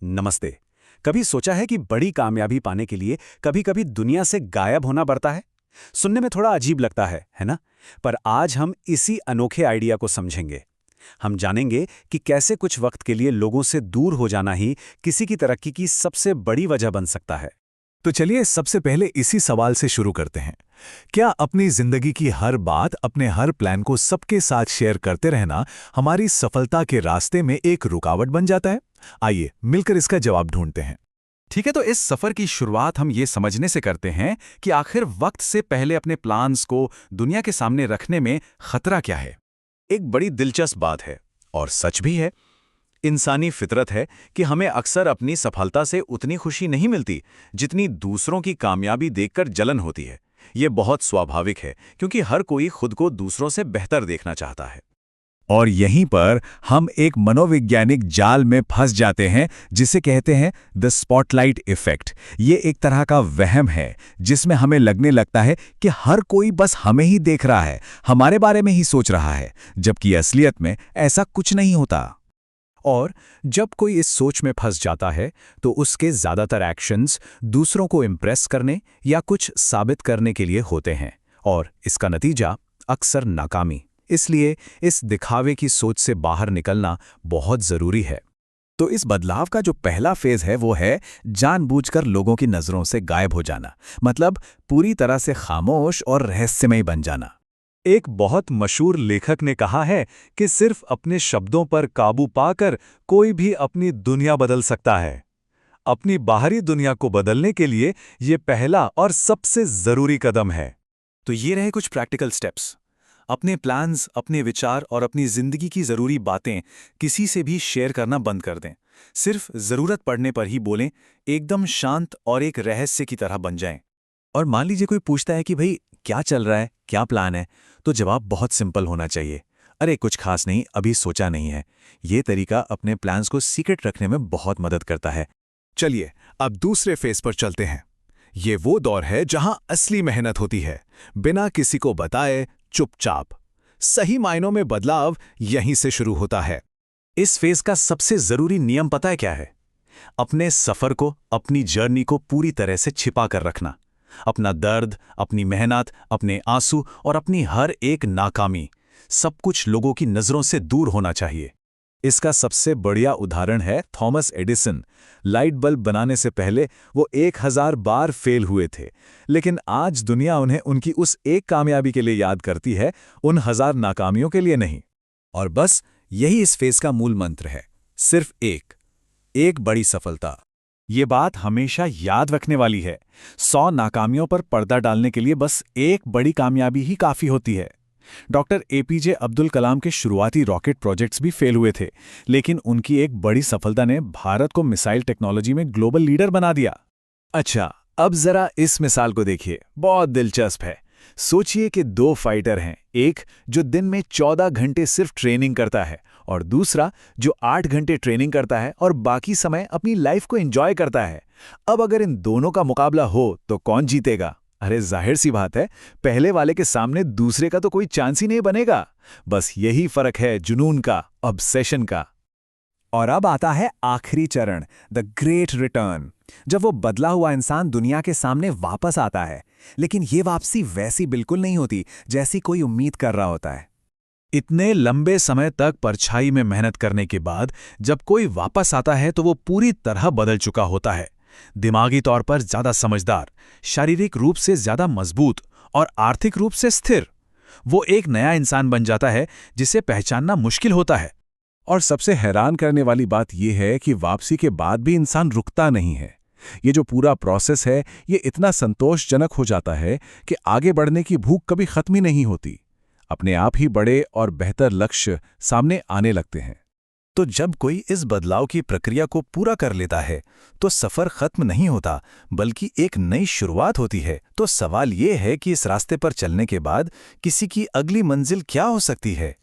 नमस्ते। कभी सोचा है कि बड़ी कामयाबी पाने के लिए कभी-कभी दुनिया से गायब होना पड़ता है? सुनने में थोड़ा अजीब लगता है ना? पर आज हम इसी अनोखे आइडिया को समझेंगे। हम जानेंगे कि कैसे कुछ वक्त के लिए लोगों से दूर हो जाना ही किसी की तरक्की की सबसे बड़ी वजह बन सकता है। तो चलिए सबसे पहले इसी सवाल से शुरू करते हैं। क्या अपनी जिंदगी की हर बात, अपने हर प्लान को सबके साथ शेयर करते रहना हमारी सफलता के रास्ते में एक रुकावट बन जाता है? आइए मिलकर इसका जवाब ढूंढते हैं। ठीक है, तो इस सफर की शुरुआत हम ये समझने से करते हैं कि आखिर वक्त से पहले अपने प्लान्स को दुनिया के सामने रखने में खतरा क्या है। एक बड़ी दिलचस्प बात है और सच भी है। इंसानी फितरत है कि हमें अक्सर अपनी सफलता से उतनी खुशी नहीं मिलती जितनी दूसरों की कामयाबी देखकर जलन होती है। ये बहुत स्वाभाविक है क्योंकि हर कोई खुद को दूसरों से बेहतर देखना चाहता है। और यहीं पर हम एक मनोवैज्ञानिक जाल में फंस जाते हैं जिसे कहते हैं द स्पॉटलाइट इफेक्ट। ये एक तरह का वहम है जिसमें हमें लगने लगता है कि हर कोई बस हमें ही देख रहा है, हमारे बारे में ही सोच रहा है, जबकि असलियत में ऐसा कुछ नहीं होता। और जब कोई इस सोच में फंस जाता है तो उसके ज़्यादातर एक्शंस दूसरों को इम्प्रेस करने या कुछ साबित करने के लिए होते हैं, और इसका नतीजा अक्सर नाकामी। इसलिए इस दिखावे की सोच से बाहर निकलना बहुत ज़रूरी है। तो इस बदलाव का जो पहला फेज है वो है जानबूझकर लोगों की नज़रों से गायब हो जाना, मतलब पूरी तरह से खामोश और रहस्यमय बन जाना। एक बहुत मशहूर लेखक ने कहा है कि सिर्फ अपने शब्दों पर काबू पाकर कोई भी अपनी दुनिया बदल सकता है। अपनी बाहरी दुनिया को बदलने के लिए ये पहला और सबसे ज़रूरी कदम है। तो ये रहे कुछ प्रैक्टिकल स्टेप्स। अपने प्लान्स, अपने विचार और अपनी जिंदगी की ज़रूरी बातें किसी से भी शेयर करना बंद कर दें। सिर्फ ज़रूरत पड़ने पर ही बोलें, एकदम शांत और एक रहस्य की तरह बन जाएं। और मान लीजिए कोई पूछता है कि भाई क्या चल रहा है, क्या प्लान है, तो जवाब बहुत सिंपल होना चाहिए। अरे कुछ खास नहीं, अभी सोचा नहीं है। ये तरीका अपने प्लान्स को सीक्रेट रखने में बहुत मदद करता है। चलिए अब दूसरे फेज पर चलते हैं। ये वो दौर है जहां असली मेहनत होती है, बिना किसी को बताए, चुपचाप। सही मायनों में बदलाव यहीं से शुरू होता है। इस फेज का सबसे ज़रूरी नियम पता है क्या है? अपने सफ़र को, अपनी जर्नी को पूरी तरह से छिपा कर रखना। अपना दर्द, अपनी मेहनत, अपने आंसू और अपनी हर एक नाकामी, सब कुछ लोगों की नज़रों से दूर होना चाहिए। इसका सबसे बढ़िया उदाहरण है थॉमस एडिसन। लाइट बल्ब बनाने से पहले वो 1000 बार फेल हुए थे, लेकिन आज दुनिया उन्हें उनकी उस एक कामयाबी के लिए याद करती है, उन 1000 नाकामियों के लिए नहीं। और बस यही इस फेज का मूल मंत्र है, सिर्फ एक बड़ी सफलता। ये बात हमेशा याद रखने वाली है। 100 नाकामियों पर पर्दा डालने के लिए बस एक बड़ी कामयाबी ही काफ़ी होती है। डॉक्टर एपीजे अब्दुल कलाम के शुरुआती रॉकेट प्रोजेक्ट्स भी फेल हुए थे, लेकिन उनकी एक बड़ी सफलता ने भारत को मिसाइल टेक्नोलॉजी में ग्लोबल लीडर बना दिया। अच्छा, अब जरा इस मिसाल को देखिए, बहुत दिलचस्प है। सोचिए कि 2 फाइटर हैं, एक जो दिन में 14 घंटे सिर्फ ट्रेनिंग करता है और दूसरा जो 8 घंटे ट्रेनिंग करता है और बाकी समय अपनी लाइफ को एंजॉय करता है। अब अगर इन दोनों का मुकाबला हो तो कौन जीतेगा? अरे जाहिर सी बात है, पहले वाले के सामने दूसरे का तो कोई चांस ही नहीं बनेगा। बस यही फर्क है जुनून का, ऑब्सेशन का। और अब आता है आखिरी चरण, द ग्रेट रिटर्न, जब वो बदला हुआ इंसान दुनिया के सामने वापस आता है। लेकिन ये वापसी वैसी बिल्कुल नहीं होती जैसी कोई उम्मीद कर रहा होता है। इतने लंबे समय तक परछाई में मेहनत करने के बाद जब कोई वापस आता है तो वो पूरी तरह बदल चुका होता है। दिमागी तौर पर ज्यादा समझदार, शारीरिक रूप से ज्यादा मजबूत और आर्थिक रूप से स्थिर। वो एक नया इंसान बन जाता है जिसे पहचानना मुश्किल होता है। और सबसे हैरान करने वाली बात यह है कि वापसी के बाद भी इंसान रुकता नहीं है। ये जो पूरा प्रोसेस है, ये इतना संतोषजनक हो जाता है कि आगे बढ़ने की भूख कभी खत्म ही नहीं होती। अपने आप ही बड़े और बेहतर लक्ष्य सामने आने लगते हैं। तो जब कोई इस बदलाव की प्रक्रिया को पूरा कर लेता है तो सफ़र खत्म नहीं होता, बल्कि एक नई शुरुआत होती है। तो सवाल ये है कि इस रास्ते पर चलने के बाद किसी की अगली मंजिल क्या हो सकती है?